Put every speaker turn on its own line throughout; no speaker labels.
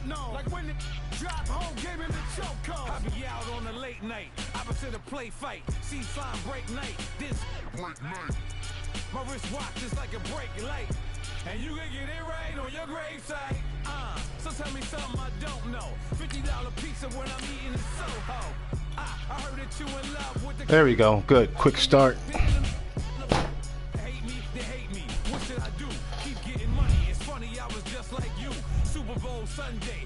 know. Like when the drop home game in the chokehold. I be out on a late night, opposite a play fight. See fine break night, this break night. My wristwatch is like a brake light, and you can get it right on your gravesite. So tell me something I don't know. $50 pizza when I'm eating in Soho. I heard that you in love with the.
There we go. Good. Quick start.
They hate me. What should I do? Keep getting money. It's funny, I was just like you. Super Bowl Sunday.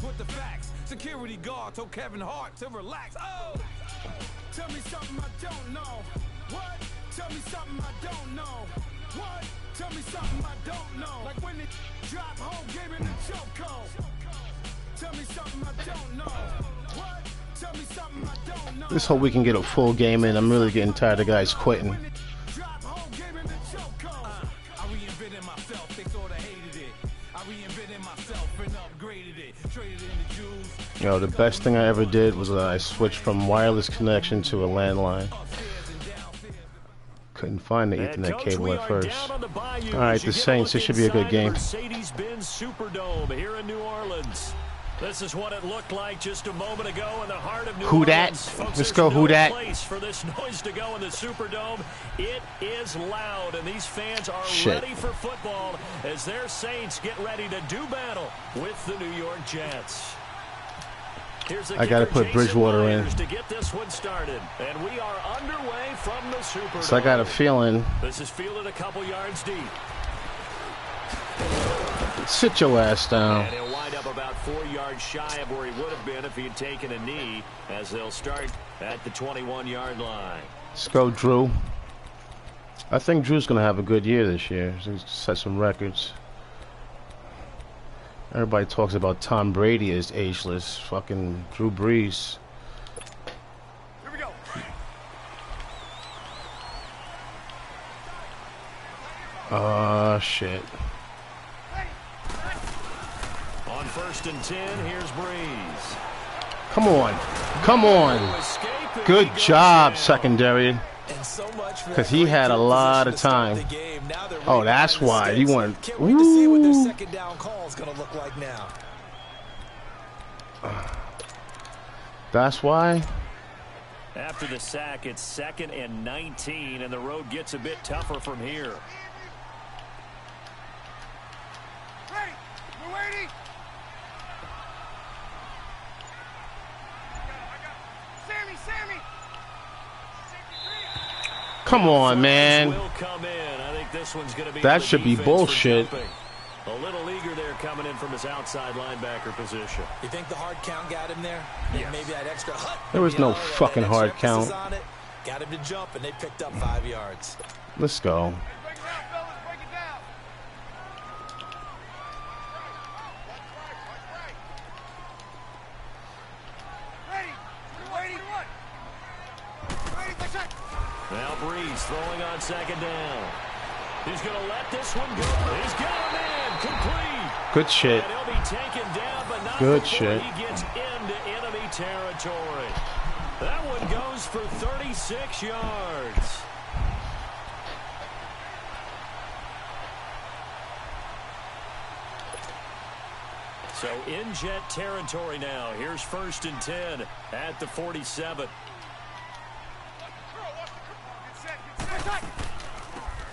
With the facts. Security guard told Kevin Hart to relax. Oh, tell me something I don't know. What? Tell me something I don't know. What? Tell me something I don't know. Like when it drop home game in the chokehold. Tell me something I don't know. What? Tell me something I don't know.
This hope we can get a full game in. I'm really getting tired of guys quitting.
I reinvented myself, they sort of hated it. I reinvented myself and upgraded it. Traded in the Jews.
Yo, the best thing I ever did was I switched from wireless connection to a landline. Couldn't find the Ethernet cable at first. Alright, the Saints, this should be a good game.
Mercedes-Benz Superdome here in New Orleans. This is what it looked like just a moment ago in the heart of New
Who dat?
Orleans. Folks,
Let's go, who dat?
place for this noise to go in the Superdome. It is loud, and these fans are ready for football as their Saints get ready to do battle with the New York Jets.
I gotta put Bridgewater in.
To get this one started, and we are underway from the Superdome.
So I got a feeling.
This is fielded a couple yards deep.
Sit your ass down.
And he'll wind up about 4 yards shy of where he would have been if he had taken a knee, as they'll start at the 21-yard line.
Let's go, Drew. I think Drew's gonna have a good year this year. He's set some records. Everybody talks about Tom Brady as ageless. Fucking Drew Brees.
Here we go.
Shit.
On 1st and 10, here's Brees.
Come on. Come on. Good job, secondary. Because he had a lot of time. Oh, that's why. You want.
Can't wait to see what their second down call is going to look like now.
That's why.
After the sack, it's 2nd and 19, and the road gets a bit tougher from here.
Ready. We're waiting. Sammy.
Come on, man.
Will come in. I think this one's going to be
That should be bullshit.
A little eager there coming in from his outside linebacker position.
You think the hard count got him there?
Yes.
Maybe that extra hut.
There was no fucking hard count.
Got him to jump, and they picked up 5 yards.
Let's go.
Break it down, fellas. Break it down. Ready. We're waiting.
Now Brees throwing on 2nd down. He's going to let this one go. He's got him in. Complete.
Good shit.
And he'll be taken down, but not
Good
before
shit.
he gets into enemy territory. That one goes for 36 yards. So in Jet territory now. Here's 1st and 10 at the 47.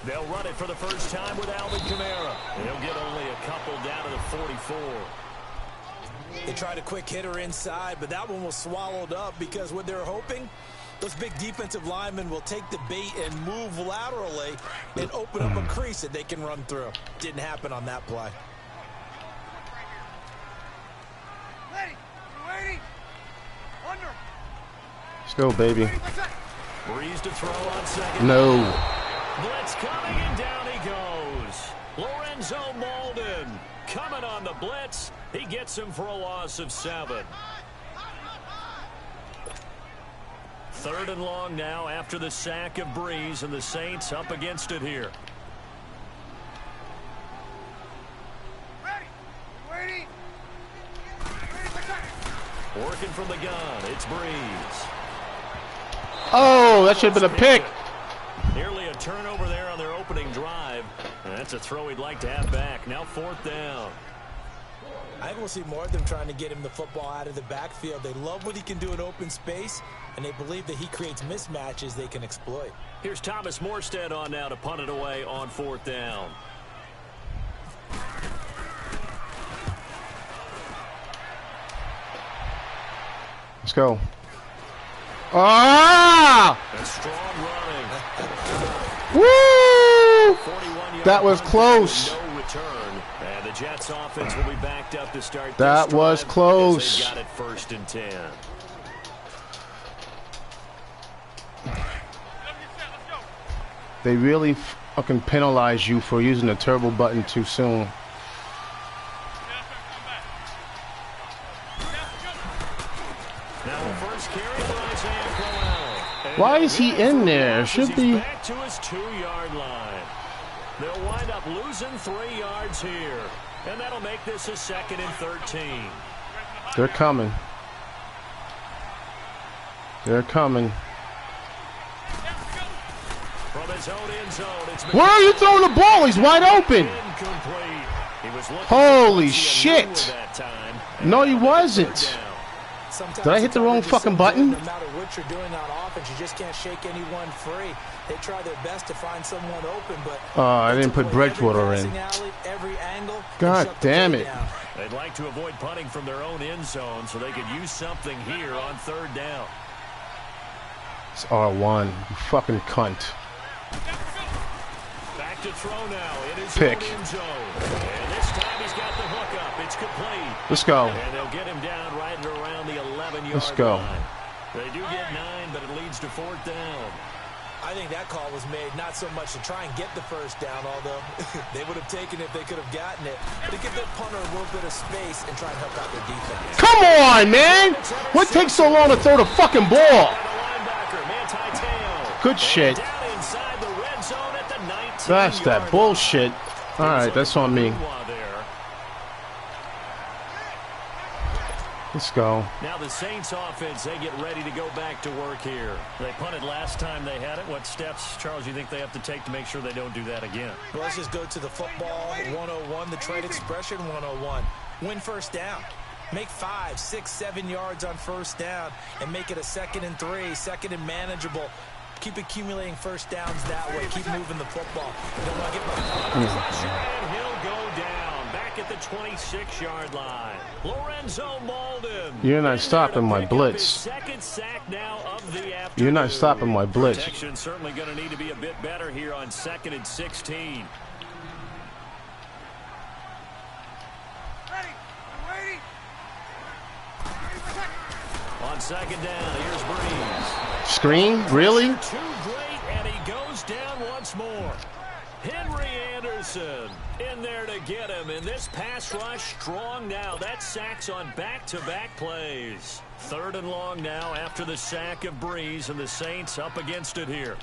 They'll run it for the first time with Alvin Kamara. He'll get only a couple down to the 44.
They tried a quick hitter inside, but that one was swallowed up because what they're hoping, those big defensive linemen will take the bait and move laterally and open up a crease that they can run through. Didn't happen on that play.
Ready. We're waiting. Under.
Let's go, baby.
Brees to throw on 2nd.
No.
Blitz coming, and down he goes. Lorenzo Molden coming on the blitz. He gets him for a loss of 7. 3rd and long now after the sack of Brees, and the Saints up against it here.
Ready. We're waiting.
Working from the gun, it's Brees.
Oh, that should have been a pick.
Nearly a turnover there on their opening drive. And that's a throw he'd like to have back. Now 4th down.
I think we'll see more of them trying to get him the football out of the backfield. They love what he can do in open space, and they believe that he creates mismatches they can exploit.
Here's Thomas Morstead on now to punt it away on 4th down.
Let's go. Ah!
A strong running.
Woo! That was close.
No return. And the Jets offense will be backed up to start.
That was close.
They got it 1st and 10.
They really fucking penalize you for using the turbo button too soon. Why is he in there? Should be
back to his 2-yard line. They'll wind up losing 3 yards here, and that'll make this a 2nd and 13.
They're coming. They're coming.
From his own end zone, it's
where are you throwing the ball? He's wide open. Holy shit!
That time,
no, he wasn't.
Sometimes
did I hit the wrong fucking button?
No matter what you're doing on offense, you just can't shake anyone free. They try their best to find someone open, but
I didn't put Bridgewater in.
Every angle,
God damn it.
They'd like to avoid punting from their own end zone so they could use something here on 3rd down.
It's R1. You fucking cunt.
Back to throw now. It is
pick.
End zone. And this time he's got the hook up. It's complete.
Let's go.
And they'll get him down right at around the 11-yard
Let's go.
line. They do get 9, but it leads to 4th down.
I think that call was made not so much to try and get the 1st down, although they would have taken it if they could have gotten it, but to give their punter a little bit of space and try and help out their defense.
Come on, man! What takes so long to throw the fucking ball? Good shit. That's that bullshit. All right, that's on me. Let's go.
Now the Saints offense, they get ready to go back to work here. They punted last time they had it. What steps, Charles, you think they have to take to make sure they don't do that again?
Well, let's just go to the football 101, the trade expression 101. Win 1st down. Make 5, 6, 7 yards on 1st down and make it a 2nd and 3, 2nd and manageable. Keep accumulating 1st downs that way. Keep moving the football. You don't want to get
pressure, and he'll go down back at the 26-yard line. Lorenzo Malden.
You're not stopping my blitz.
2nd sack now of the afternoon.
You're not stopping my blitz.
Protection certainly going to need to be a bit better here on 2nd and 16. On 2nd down, here's Breeze.
Screen? Really?
Too great, and he goes down once more. Henry Anderson in there to get him, and this pass rush strong now. That sack's on back-to-back plays. 3rd and long now after the sack of Breeze, and the Saints up against it here.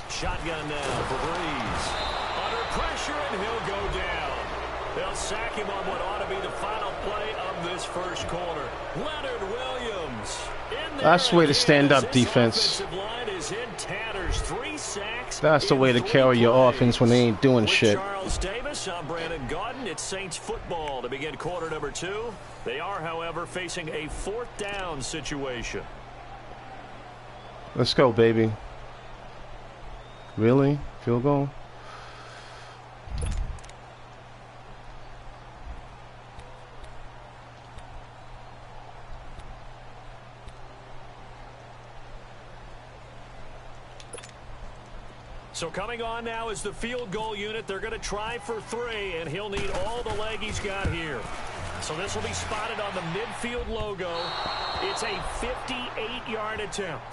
Shotgun now for Breeze. Under pressure, and he'll go down. They'll sack him on what ought to be the final play of this 1st quarter. Leonard Williams.
That's the way to stand up, defense. That's the way to carry your offense when they ain't doing shit.
Charles Davis, I'm Brandon Gaudin. It's Saints football to begin quarter number 2. They are, however, facing a 4th down situation.
Let's go, baby. Really? Field goal?
So coming on now is the field goal unit. They're going to try for 3, and he'll need all the leg he's got here. So this will be spotted on the midfield logo. It's a 58-yard attempt.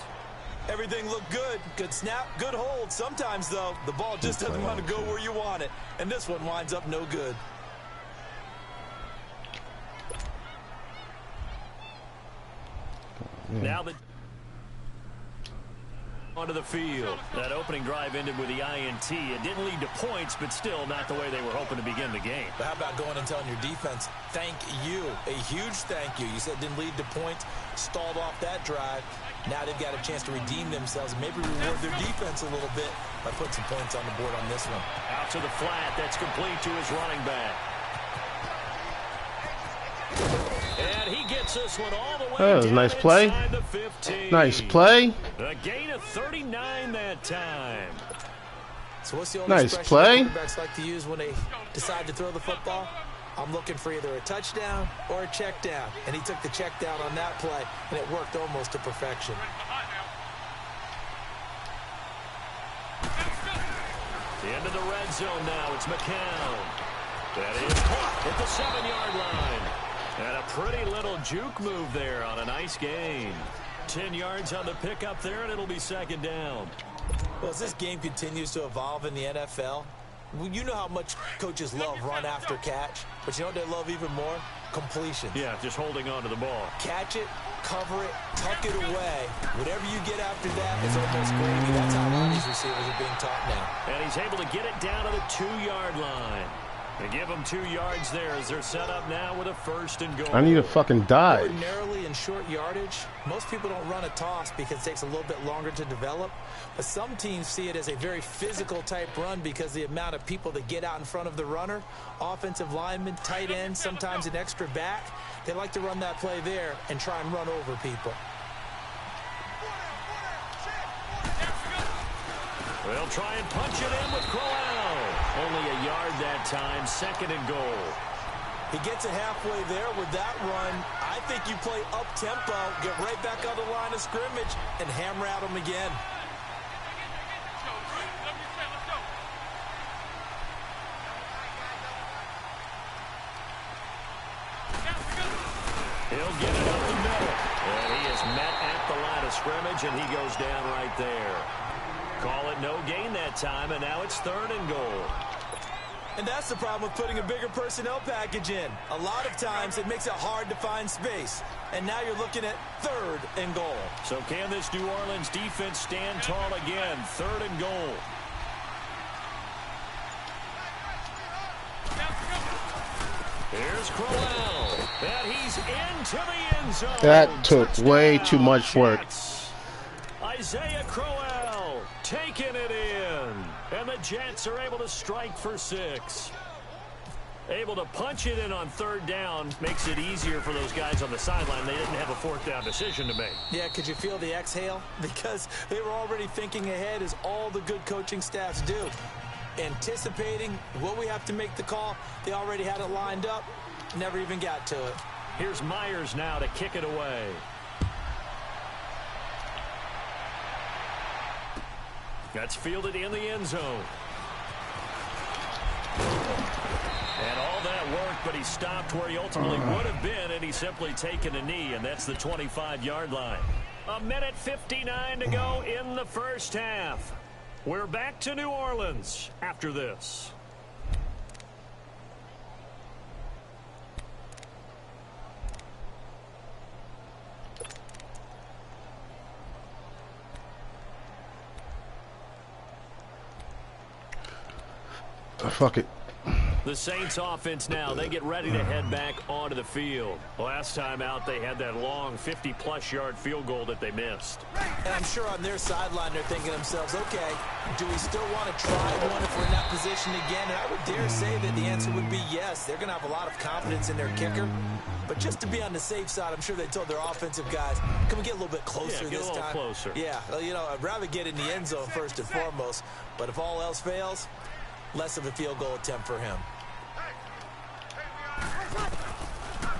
Everything looked good. Good snap, good hold. Sometimes, though, the ball just doesn't want to go where you want it. And this one winds up no good.
Now the onto the field. That opening drive ended with the INT. It didn't lead to points, but still not the way they were hoping to begin the game.
But how about going and telling your defense, thank you, a huge thank you. You said it didn't lead to points, stalled off that drive. Now they've got a chance to redeem themselves, maybe reward their defense a little bit by putting some points on the board on this one.
Out to the flat. That's complete to his running back. And he gets this one all the way
that was a nice play.
the 15.
Nice play.
A gain of 39 that time.
So what's the only
Nice
expression
play.
quarterbacks like to use when they decide to throw the football? I'm looking for either a touchdown or a check down. And he took the check down on that play, and it worked almost to perfection.
Into the red zone now. It's McCown. That is caught at the 7-yard line. And a pretty little juke move there on a nice gain. 10 yards on the pickup there, and it'll be second down.
Well, as this game continues to evolve in the NFL, you know how much coaches love run after catch, but you know what they love even more? Completion.
Yeah, just holding on to the ball.
Catch it, cover it, tuck it away. Whatever you get after that is almost gravy. That's how a lot of these receivers are being taught now.
And he's able to get it down to the 2-yard line. They give him 2 yards there as they're set up now with a first and goal.
I need a fucking dive.
Ordinarily in short yardage, most people don't run a toss because it takes a little bit longer to develop. But some teams see it as a very physical type run because the amount of people that get out in front of the runner, offensive linemen, tight ends, sometimes an extra back, they like to run that play there and try and run over people.
They'll try and punch it in with Crowell. Only a yard that time, second and goal.
He gets it halfway there with that run. I think you play up-tempo, get right back on the line of scrimmage, and hammer at him again.
He'll get it up the middle. And he is met at the line of scrimmage, and he goes down right there. Call it no gain that time, and now it's third and goal.
And that's the problem with putting a bigger personnel package in. A lot of times it makes it hard to find space. And now you're looking at third and goal.
So can this New Orleans defense stand tall again? Third and goal. Here's Crowell. And he's into the end zone.
That took way too much work.
Isaiah Crowell taking it in. And the Jets are able to strike for 6. Able to punch it in on third down makes it easier for those guys on the sideline. They didn't have a fourth down decision to make.
Yeah, could you feel the exhale? Because they were already thinking ahead, as all the good coaching staffs do. Anticipating what we have to make the call. They already had it lined up. Never even got to it.
Here's Myers now to kick it away. That's fielded in the end zone. And all that work, but he stopped where he ultimately would have been, and he's simply taken a knee, and that's the 25-yard line. 1:59 to go in the first half. We're back to New Orleans after this.
Fuck it.
The Saints offense now, they get ready to head back onto the field. Last time out, they had that long 50-plus yard field goal that they missed.
And I'm sure on their sideline they're thinking to themselves, okay, do we still want to try one if we're in that position again? And I would dare say that the answer would be yes. They're going to have a lot of confidence in their kicker. But just to be on the safe side, I'm sure they told their offensive guys, can we get a little bit closer this time?
Get a little closer.
Yeah, you know, I'd rather get in the end zone first and foremost. But if all else fails, less of a field goal attempt for him.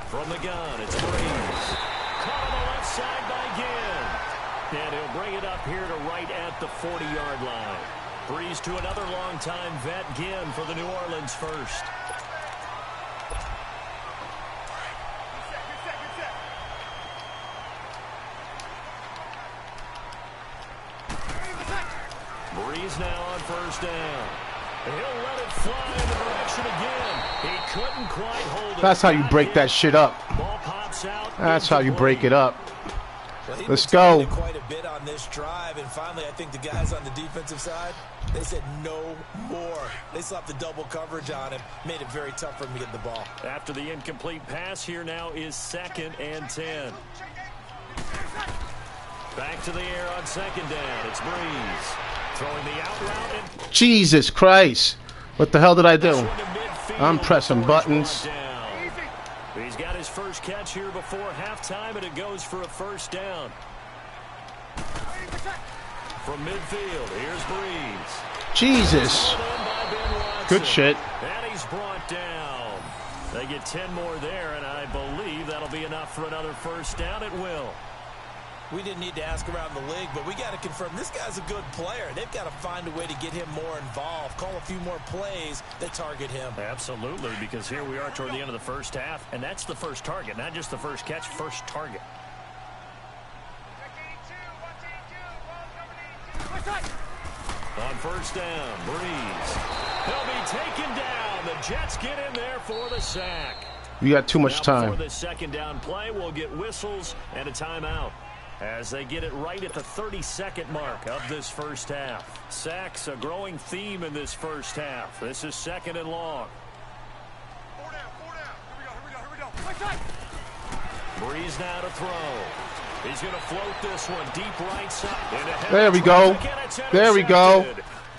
From the gun, it's Breeze. Caught on the left side by Ginn. And he'll bring it up here to right at the 40-yard line. Breeze to another long-time vet, Ginn, for the New Orleans first. Breeze now on first down. He'll let it fly in the direction again. He couldn't quite hold it.
That's how you break that shit up.
Ball pops out.
That's how you break it up.
Well,
Let's go.
Quite a bit on this drive, and finally, I think the guys on the defensive side, they said no more. They slapped the double coverage on him, made it very tough for him to get the ball.
After the incomplete pass, here now is 2nd and 10. Back to the air on second down. It's Breeze. Throwing the out route and
Jesus Christ. What the hell did I do? I'm pressing buttons.
He's got his first catch here before halftime, and it goes for a first down. From midfield, here's Breeze.
Jesus. Good shit.
And he's brought down. They get 10 more there, and I believe that'll be enough for another first down. It will.
We didn't need to ask around the league, but we got to confirm this guy's a good player. They've got to find a way to get him more involved, call a few more plays that target him.
Absolutely, because here we are toward the end of the first half, and that's the first target, not just the first catch, first target. On first down, Breeze. He'll be taken down. The Jets get in there for the sack.
We got too much time.
For the second down play, we'll get whistles and a timeout as they get it right at the 32nd mark of this first half. Sacks, a growing theme in this first half. This is second and long.
Four down. Here we go.
Breeze now to throw. He's going to float this one deep right side.
There we go. There we go.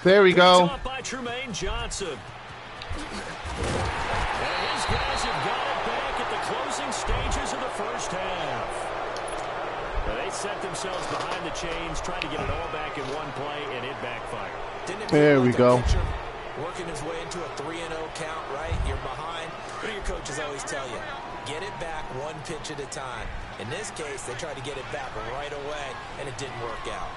There we go.
Up by Tremaine Johnson. And his guys have got it back at the closing stages of the first half. They set themselves behind the chains, trying to get it all back in one play, and it backfired.
There we go.
Working his way into a 3-0 count, right? You're behind. What do your coaches always tell you? Get it back one pitch at a time. In this case, they tried to get it back right away, and it didn't work out.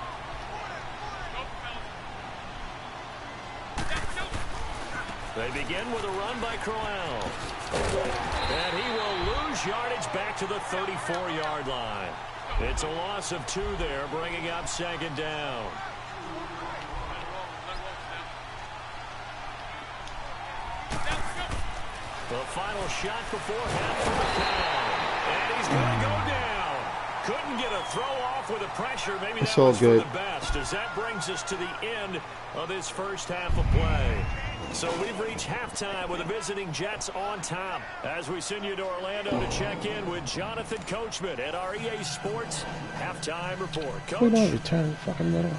They begin with a run by Crowell. And he will lose yardage back to the 34-yard line. It's a loss of 2 there, bringing up second down. The final shot before half for McCown. And he's going to go down. Couldn't get a throw off with the pressure. Maybe
that's
that
all
was
good.
for the best, as that brings us to the end of this first half of play. So we've reached halftime with the visiting Jets on top as we send you to Orlando to check in with Jonathan Coachman at our EA Sports Halftime Report. Coach.
We don't return fucking middle.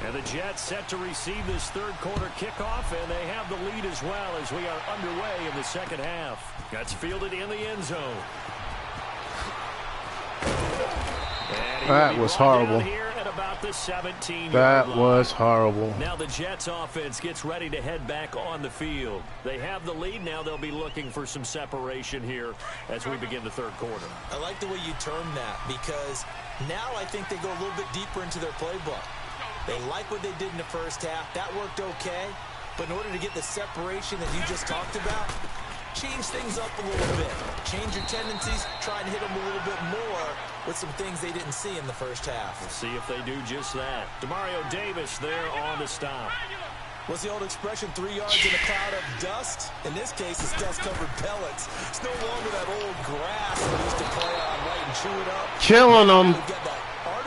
And the Jets set to receive this third quarter kickoff, and they have the lead as well as we are underway in the second half. That's fielded in the end zone.
That was horrible. That was horrible.
Now the Jets offense gets ready to head back on the field. They have the lead. Now they'll be looking for some separation here as we begin the third quarter.
I like the way you term that, because now I think they go a little bit deeper into their playbook. They like what they did in the first half. That worked okay. But in order to get the separation that you just talked about, change things up a little bit. Change your tendencies. Try and hit them a little bit more with some things they didn't see in the first half.
We'll see if they do just that. Demario Davis there on the stop.
What's the old expression, 3 yards in a cloud of dust? In this case, it's dust-covered pellets. It's no longer that old grass that we used to play on, right, and chew it up.
Killing them.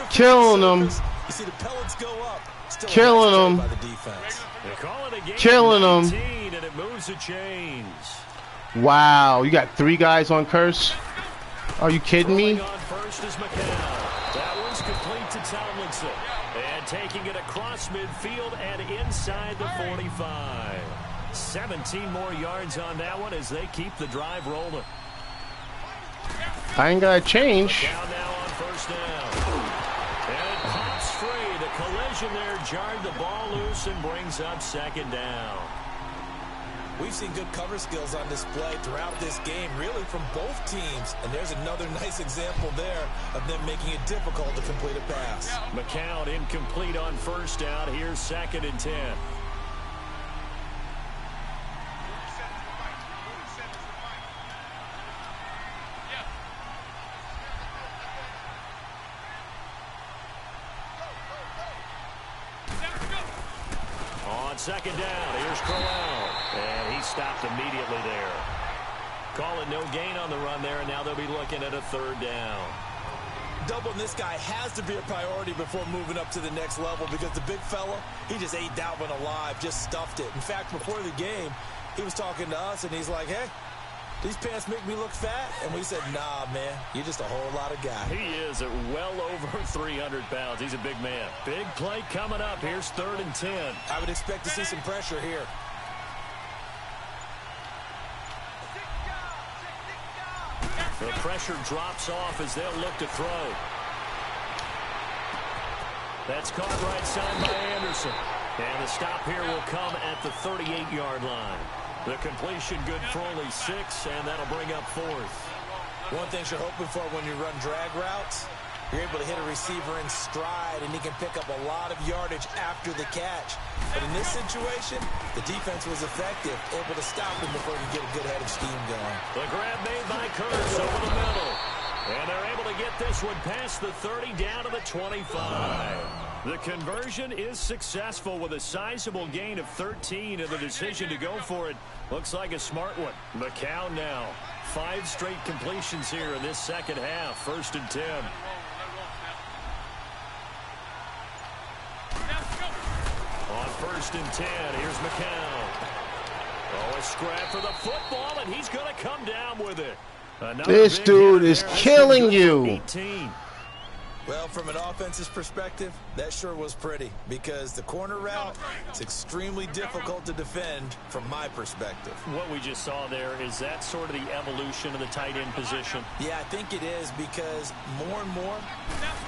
Killing them.
You see the pellets go up. Still
killing them.
by the defense.
They call it a game
killing them.
19, and it moves the chains.
Wow, you got 3 guys on curse? Are you kidding me?
On first is McCown. That one's complete to Tomlinson. And taking it across midfield and inside the 45. 17 more yards on that one as they keep the drive rolling.
I ain't got to change.
McCown now on first down. And it pops free. The collision there jarred the ball loose and brings up second down.
We've seen good cover skills on display throughout this game, really from both teams. And there's another nice example there of them making it difficult to complete a pass.
McCown incomplete on first down. Here's second and 10. On second down, here's Crowell. And he stopped immediately there. Calling no gain on the run there, and now they'll be looking at a third down.
Doubling this guy has to be a priority before moving up to the next level, because the big fella, he just ate that one alive, just stuffed it. In fact, before the game, he was talking to us, and he's like, hey, these pants make me look fat. And we said, nah, man, you're just a whole lot of guy.
He is at well over 300 pounds. He's a big man. Big play coming up. Here's 3rd and 10.
I would expect to see some pressure here.
The pressure drops off as they'll look to throw. That's caught right side by Anderson. And the stop here will come at the 38-yard line. The completion good for only 6, and that'll bring up 4th.
One thing you're hoping for when you run drag routes, you're able to hit a receiver in stride, and he can pick up a lot of yardage after the catch. But in this situation, the defense was effective, able to stop him before he could get a good head of steam going.
The grab made by Curtis over the middle. And they're able to get this one past the 30 down to the 25. The conversion is successful with a sizable gain of 13, and the decision to go for it looks like a smart one. McCown now. 5 straight completions here in this second half. 1st and 10. On 1st and 10, here's McCown. Oh, a scrap for the football, and he's going to come down with it.
This dude is killing you.
Well, from an offense's perspective, that sure was pretty, because the corner route is extremely difficult to defend from my perspective.
What we just saw there, is that sort of the evolution of the tight end position?
Yeah, I think it is, because more and more,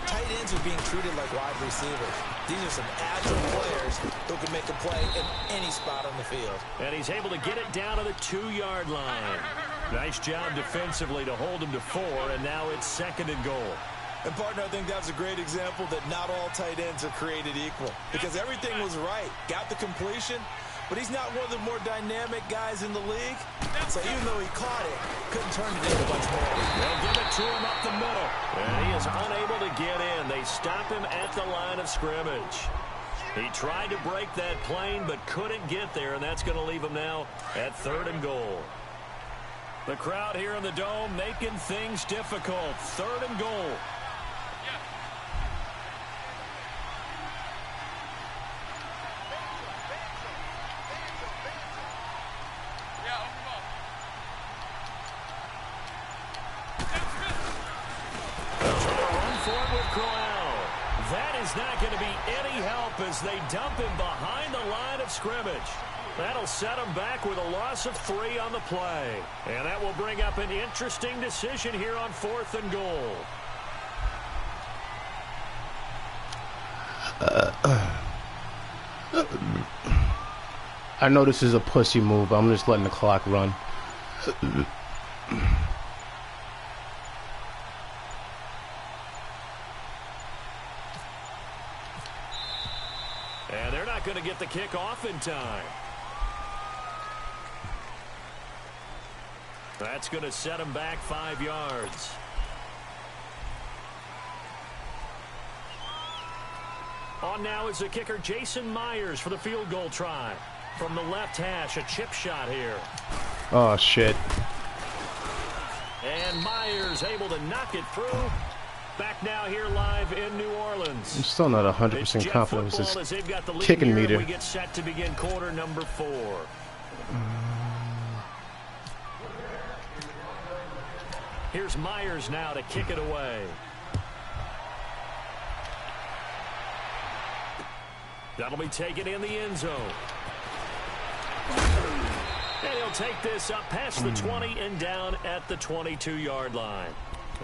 tight ends are being treated like wide receivers. These are some agile players who can make a play in any spot on the field.
And he's able to get it down to the 2-yard line. Nice job defensively to hold him to 4, and now it's 2nd and goal.
And, partner, I think that's a great example that not all tight ends are created equal, because everything was right. Got the completion, but he's not one of the more dynamic guys in the league. So even though he caught it, couldn't turn it into much more.
They'll give it to him up the middle. And he is unable to get in. They stop him at the line of scrimmage. He tried to break that plane, but couldn't get there, and that's going to leave him now at 3rd and goal. The crowd here in the Dome making things difficult. 3rd and goal. That is not going to be any help as they dump him behind the line of scrimmage. That'll set him back with a loss of 3 on the play. And that will bring up an interesting decision here on 4th and goal.
I know this is a pussy move. I'm just letting the clock run.
And they're not going to get the kick off in time. That's going to set him back 5 yards. On now is the kicker Jason Myers for the field goal try. From the left hash, a chip shot here.
Oh, shit.
And Myers able to knock it through. Back now here live in New Orleans.
I'm still not 100% confident with this kicking meter.
We get set to begin quarter number 4. Here's Myers now to kick it away. That'll be taken in the end zone. And he'll take this up past the 20 and down at the 22-yard line.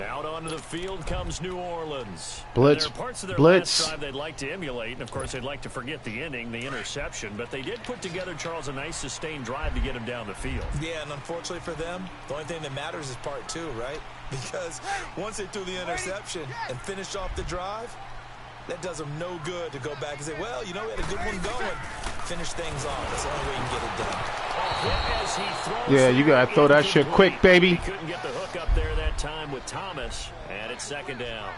Out onto the field comes New Orleans.
Blitz.
There are parts of their
Blitz.
last drive they'd like to emulate, and of course they'd like to forget the inning, the interception, but they did put together, Charles, a nice sustained drive to get him down the field.
Yeah, and unfortunately for them, the only thing that matters is part 2, right? Because once they threw the interception and finished off the drive, that does them no good to go back and say, well, you know, we had a good one going. Finish things off. That's the only way you can get it done.
Yeah, you got to throw that shit quick, baby.
He couldn't get the hook up there that time with Thomas, and it's 2nd down.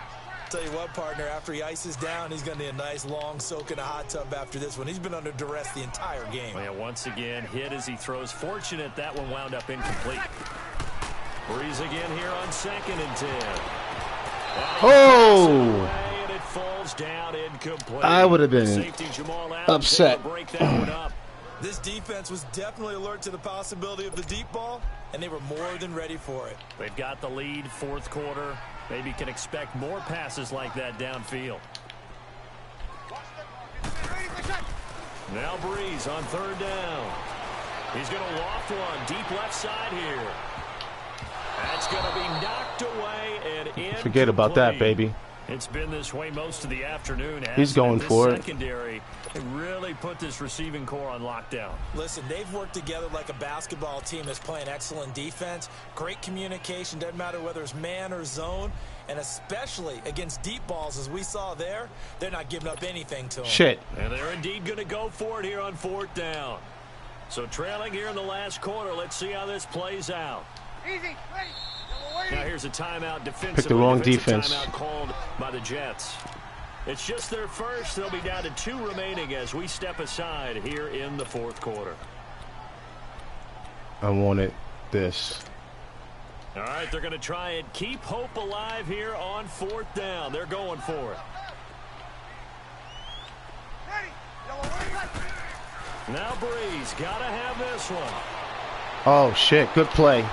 Tell you what, partner, after he ices down, he's going to need a nice long soak in a hot tub after this one. He's been under duress the entire game.
Yeah, once again, hit as he throws. Fortunate that one wound up incomplete. Breeze again here on 2nd and 10.
Oh!
Falls down incomplete.
I would have been upset.
This defense was definitely alert to the possibility of the deep ball, and they were more than ready for it.
They've got the lead, fourth quarter. Maybe can expect more passes like that downfield. Now Breeze on third down. He's going to loft one deep left side here. That's going to be knocked away and in.
Forget about that, baby.
It's been this way most of the afternoon.
He's going for it.
Secondary really put this receiving core on lockdown.
Listen, they've worked together like a basketball team that's playing excellent defense. Great communication. Doesn't matter whether it's man or zone. And especially against deep balls, as we saw there, they're not giving up anything to them.
Shit.
And they're indeed going to go for it here on fourth down. So trailing here in the last quarter. Let's see how this plays out.
Easy.
Now here's a timeout defensively.
Pick the wrong defense.
Timeout called by the Jets. It's just their first. They'll be down to 2 remaining as we step aside here in the fourth quarter.
I wanted this.
All right, they're going to try and keep hope alive here on fourth down. They're going for it. Now Breeze got to have this one.
Oh, shit. Good play.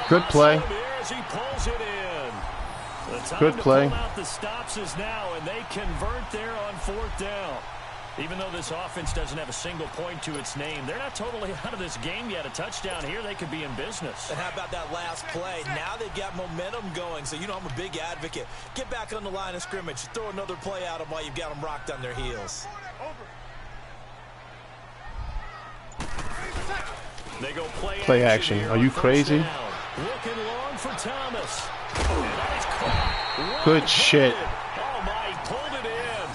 Good play. Good play.
The stops is now, and they convert there on fourth down. Even though this offense doesn't have a single point to its name, they're not totally out of this game yet. A touchdown here, they could be in business.
And how about that last play? Now they've got momentum going, so you know I'm a big advocate. Get back on the line of scrimmage. Throw another play at them while you've got them rocked on their heels.
They go
play action. Are you crazy?
Looking long for Thomas.
Good shit.
Oh my, he pulled it in.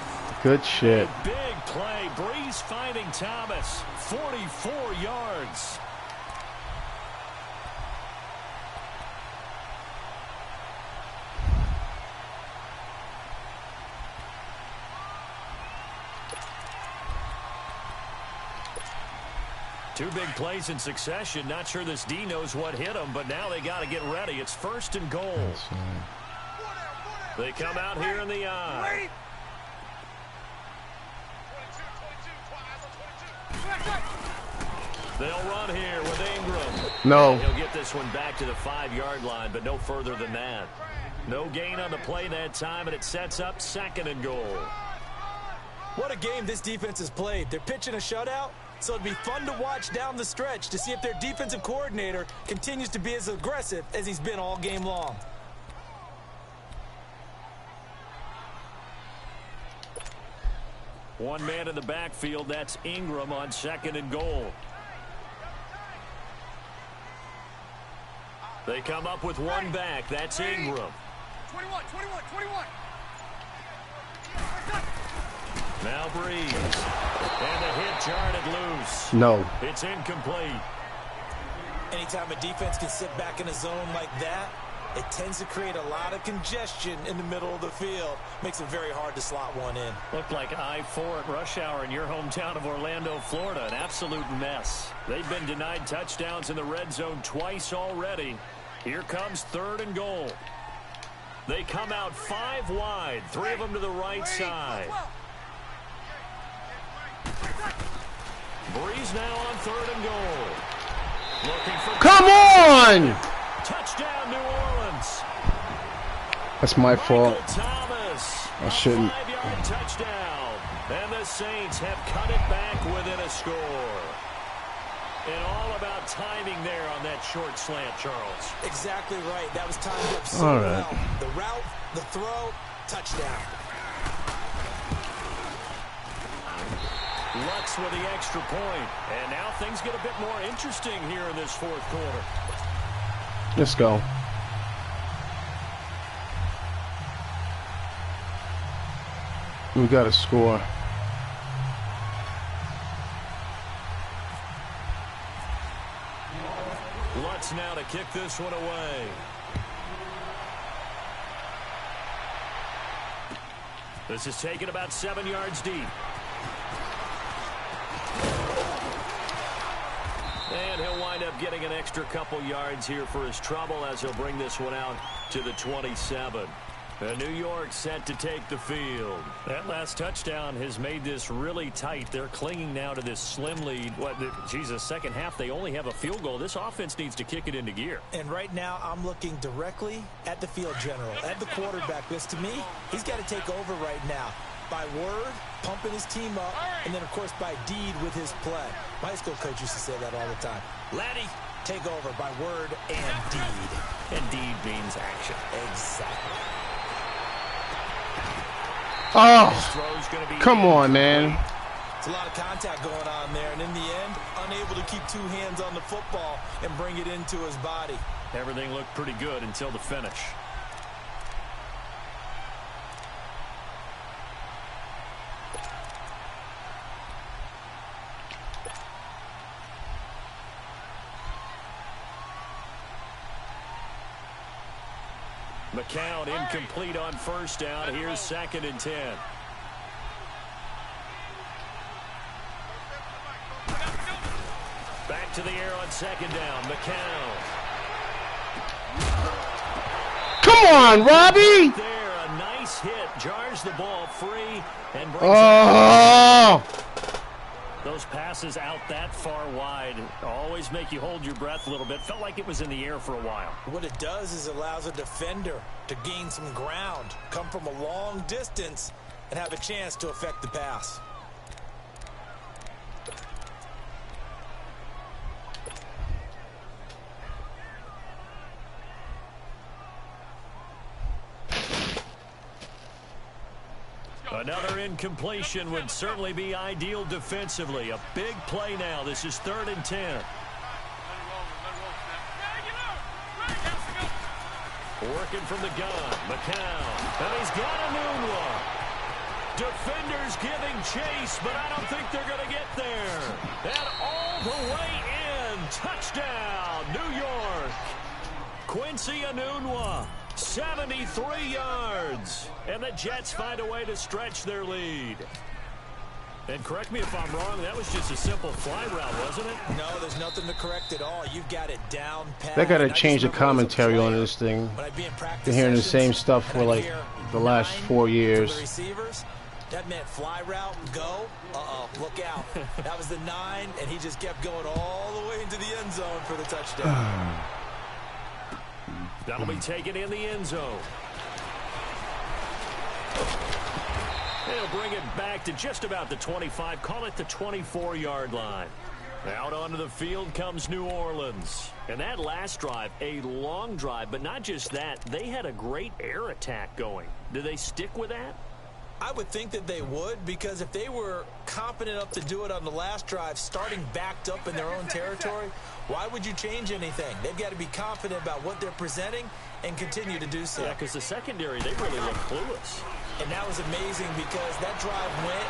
Good shit.
Big play. Breeze finding Thomas. 44 yards. Two big plays in succession. Not sure this D knows what hit them, but now they got to get ready. It's first and goal. They come out here in the eye. They'll run here with Ingram.
No.
He'll get this one back to the 5-yard line, but no further than that. No gain on the play that time, and it sets up second and goal.
What a game this defense has played. They're pitching a shutout, so it'd be fun to watch down the stretch to see if their defensive coordinator continues to be as aggressive as he's been all game long.
One man in the backfield, that's Ingram on second and goal. They come up with one back, that's Ingram.
21.
Now Breeze. And the hit jarred it loose.
No.
It's incomplete.
Anytime a defense can sit back in a zone like that, it tends to create a lot of congestion in the middle of the field. Makes it very hard to slot one in.
Looked like I-4 at rush hour in your hometown of Orlando, Florida. An absolute mess. They've been denied touchdowns in the red zone twice already. Here comes third and goal. They come out 5 wide. 3 of them to the right side. Breeze now on third and goal. Looking for
Come on!
Touchdown, New Orleans.
That's my fault.
Thomas,
I shouldn't.
5-yard touchdown. And the Saints have cut it back within a score. And all about timing there on that short slant, Charles.
Exactly right. That was timed up so
All
well.
right.
The route, the throw, touchdown.
Lutz with the extra point. And now things get a bit more interesting here in this fourth quarter.
Let's go. We got to score.
Lutz now to kick this one away. This is taken about 7 yards deep. And he'll wind up getting an extra couple yards here for his trouble as he'll bring this one out to the 27. New York set to take the field. That last touchdown has made this really tight. They're clinging now to this slim lead. Second half, they only have a field goal. This offense needs to kick it into gear.
And right now, I'm looking directly at the field general, at the quarterback. Because to me, he's got to take over right now. By word, pumping his team up, and then, of course, by deed with his play. My high school coach used to say that all the time. Laddie, take over by word and deed.
And deed means action.
Exactly.
Oh, come on, man.
It's a lot of contact going on there, and in the end, unable to keep two hands on the football and bring it into his body.
Everything looked pretty good until the finish. McCown incomplete on first down. Here's 2nd and 10. Back to the air on 2nd down. McCown.
Come on, Robbie.
There, a nice hit. Jars the ball free and brings those passes out that far wide always make you hold your breath a little bit. Felt like it was in the air for a while.
What it does is allows a defender to gain some ground, come from a long distance, and have a chance to affect the pass.
Another incompletion would certainly be ideal defensively. A big play now. This is 3rd and 10. Working from the gun. McCown. And he's got a new one. Defenders giving chase, but I don't think they're going to get there. And all the way in. Touchdown, New York. Quincy Enunwa. 73 yards. And the Jets find a way to stretch their lead. And correct me if I'm wrong, that was just a simple fly route, wasn't it?
No, there's nothing to correct at all. You've got it down pat.
They got to change the commentary on this thing. Been hearing the same stuff for like the last 4 years.
The receivers, that meant fly route, go. Look out. That was the 9, and he just kept going all the way into the end zone for the touchdown.
That'll be taken in the end zone. They'll bring it back to just about the 25. Call it the 24-yard line. Out onto the field comes New Orleans. And that last drive, a long drive, but not just that. They had a great air attack going. Do they stick with that?
I would think that they would, because if they were competent enough to do it on the last drive, starting backed up in their own territory, why would you change anything? They've got to be confident about what they're presenting and continue to do so.
Yeah, because the secondary, they really look clueless.
And that was amazing because that drive went,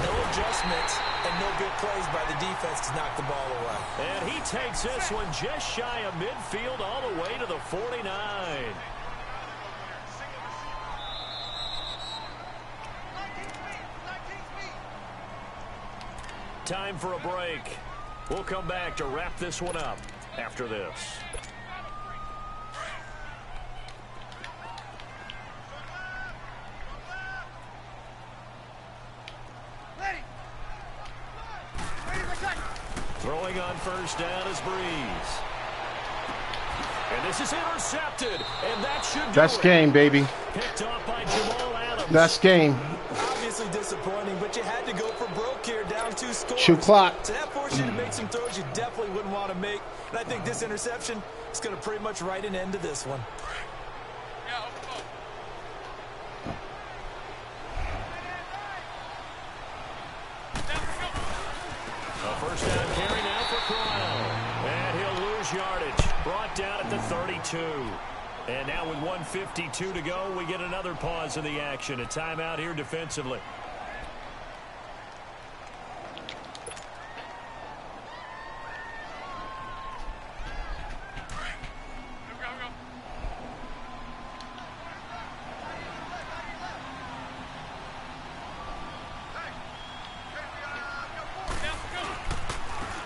no adjustments, and no big plays by the defense to knock the ball away.
And he takes this one just shy of midfield all the way to the 49. Time for a break. We'll come back to wrap this one up after this. Throwing on first down is Breeze. And this is intercepted. And that should
That's game, baby.
Picked off by Jamal Adams.
That's game.
Obviously disappointing, but you had to go for broke here, down 2 scores.
Shoot clock.
So that forced you to make some throws you definitely wouldn't want to make. And I think this interception is going to pretty much write an end to this one.
A first down carry now for Crowell. And he'll lose yardage. Brought down at the 32. And now with 1:52 to go, we get another pause in the action. A timeout here defensively.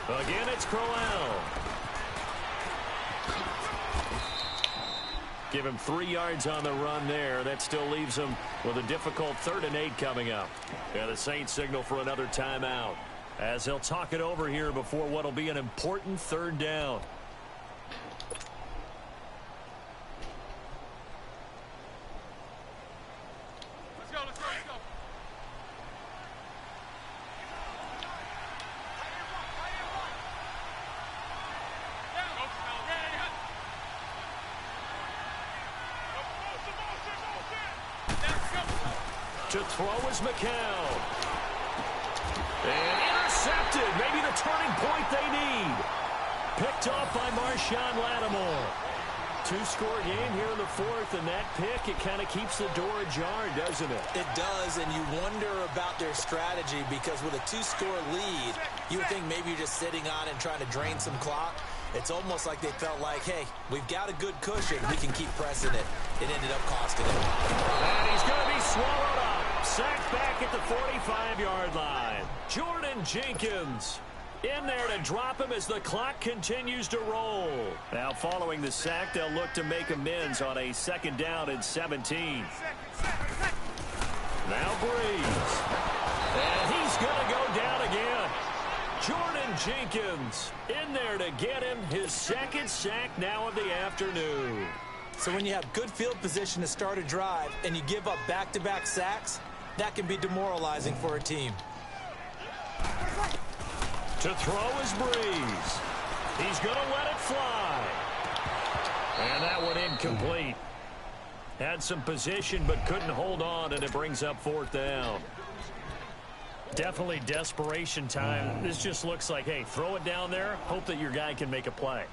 Again, it's Crowell. Give him 3 yards on the run there. That still leaves him with a difficult 3rd and 8 coming up. And the Saints signal for another timeout as he'll talk it over here before what will be an important 3rd down.
Let's go, let's go, let's go.
To throw is McCown. And intercepted. Maybe the turning point they need. Picked off by Marshawn Lattimore. 2-score game here in the 4th, and that pick, it kind of keeps the door ajar, doesn't it?
It does, and you wonder about their strategy because with a 2-score lead, you would think maybe you're just sitting on and trying to drain some clock. It's almost like they felt like, hey, we've got a good cushion. We can keep pressing it. It ended up costing him.
And he's going to be swallowed up. Sacked back at the 45-yard line. Jordan Jenkins in there to drop him as the clock continues to roll. Now following the sack, they'll look to make amends on a 2nd down and 17. Now Breeze. And he's going to go down again. Jordan Jenkins in there to get him his 2nd sack now of the afternoon.
So when you have good field position to start a drive and you give up back-to-back sacks, that can be demoralizing for a team.
To throw is Breeze. He's going to let it fly. And that one incomplete. Had some position but couldn't hold on, and it brings up 4th down. Definitely desperation time. This just looks like, hey, throw it down there, hope that your guy can make a play.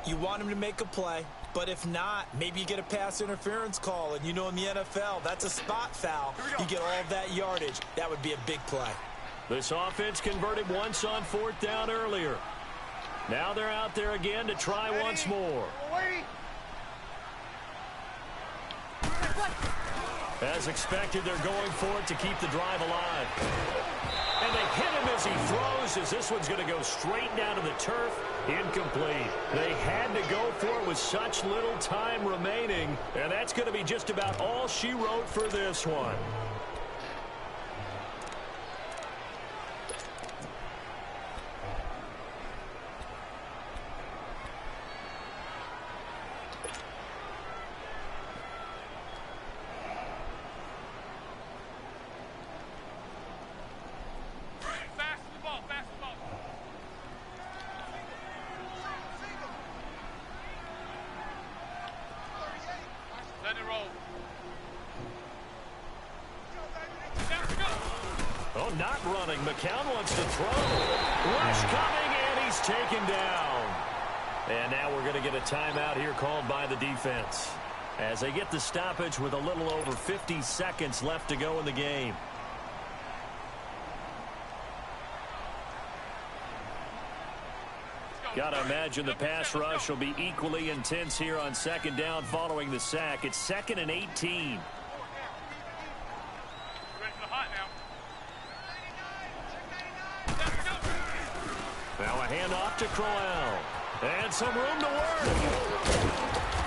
You want him to make a play, but if not, maybe you get a pass interference call, and you know in the NFL, that's a spot foul. You get all of that yardage. That would be a big play.
This offense converted once on 4th down earlier. Now they're out there again to try once more. As expected, they're going for it to keep the drive alive. And they hit him as he throws, as this one's going to go straight down to the turf. Incomplete. They had to go for it with such little time remaining, and that's going to be just about all she wrote for this one. Not running. McCown wants to throw. Rush coming, and he's taken down. And now we're going to get a timeout here called by the defense as they get the stoppage with a little over 50 seconds left to go in the game. Got to imagine the pass rush will be equally intense here on 2nd down following the sack. It's 2nd and 18. Now a handoff to Crowell. And some room to work.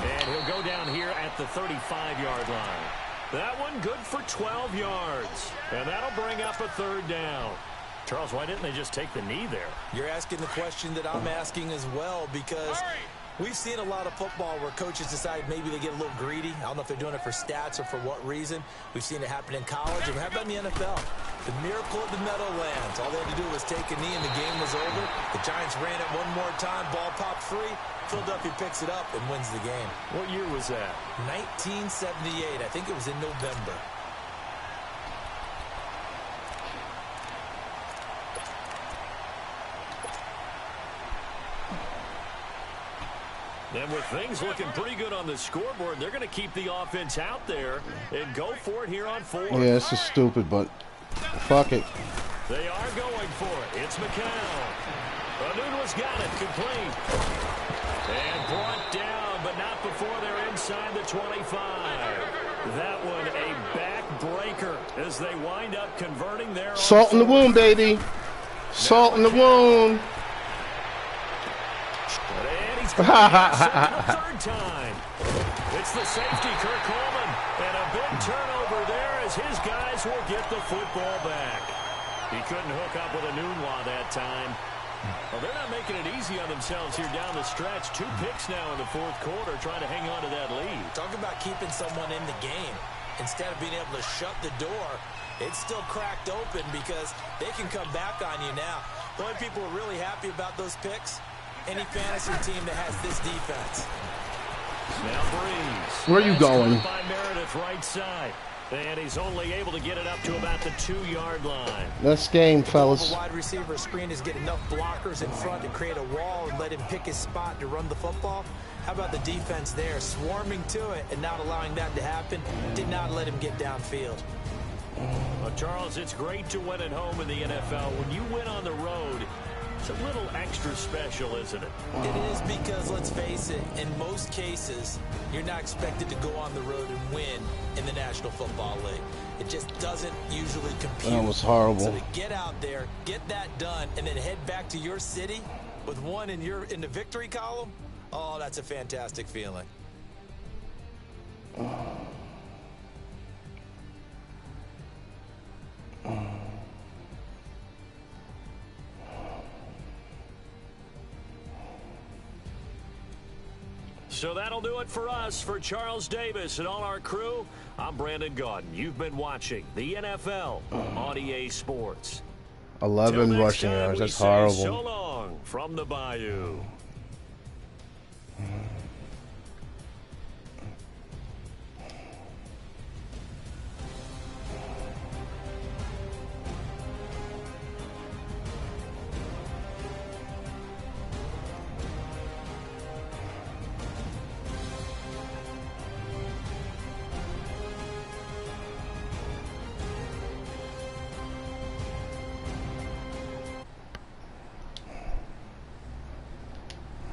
And he'll go down here at the 35-yard line. That one good for 12 yards. And that'll bring up a 3rd down. Charles, why didn't they just take the knee there?
You're asking the question that I'm asking as well, because we've seen a lot of football where coaches decide maybe they get a little greedy. I don't know if they're doing it for stats or for what reason. We've seen it happen in college, and how about in the NFL? The miracle of the Meadowlands. All they had to do was take a knee, and the game was over. The Giants ran it one more time. Ball popped free. Philadelphia picks it up and wins the game.
What year was that?
1978. I think it was in November.
And with things looking pretty good on the scoreboard, they're going to keep the offense out there and go for it here on 4th.
Yeah, this is stupid, but fuck it.
They are going for it. It's McCown. Anuno's got it. Complete. And brought down, but not before they're inside the 25. That one a backbreaker as they wind up converting their
salt in the wound, baby. Salt in the wound.
And he's going to 3rd time. It's the safety, Kirk Coleman. And a big turnover there as his guys will get the football back. He couldn't hook up with a Nunwa that time. Well, they're not making it easy on themselves here down the stretch. 2 picks now in the fourth quarter, trying to hang on to that lead.
Talk about keeping someone in the game. Instead of being able to shut the door, it's still cracked open because they can come back on you now. The only people who are really happy about those picks, any fantasy team that has this defense.
Now Breeze.
Where are you going?
By Meredith, right side. And he's only able to get it up to about the 2-yard line.
This game, fellas.
The wide receiver screen is get enough blockers in front to create a wall and let him pick his spot to run the football. How about the defense there, swarming to it and not allowing that to happen? Did not let him get downfield.
Well, Charles, it's great to win at home in the NFL. When you win on the road, it's a little extra special, isn't it?
It is because, let's face it, in most cases, you're not expected to go on the road and win in the National Football League. It just doesn't usually compute.
That was horrible.
So to get out there, get that done, and then head back to your city with one in the victory column, oh, that's a fantastic feeling.
So that'll do it for us. For Charles Davis and all our crew, I'm Brandon Gaudin. You've been watching the NFL on EA Sports.
11 rushing yards. That's horrible.
So long from the Bayou.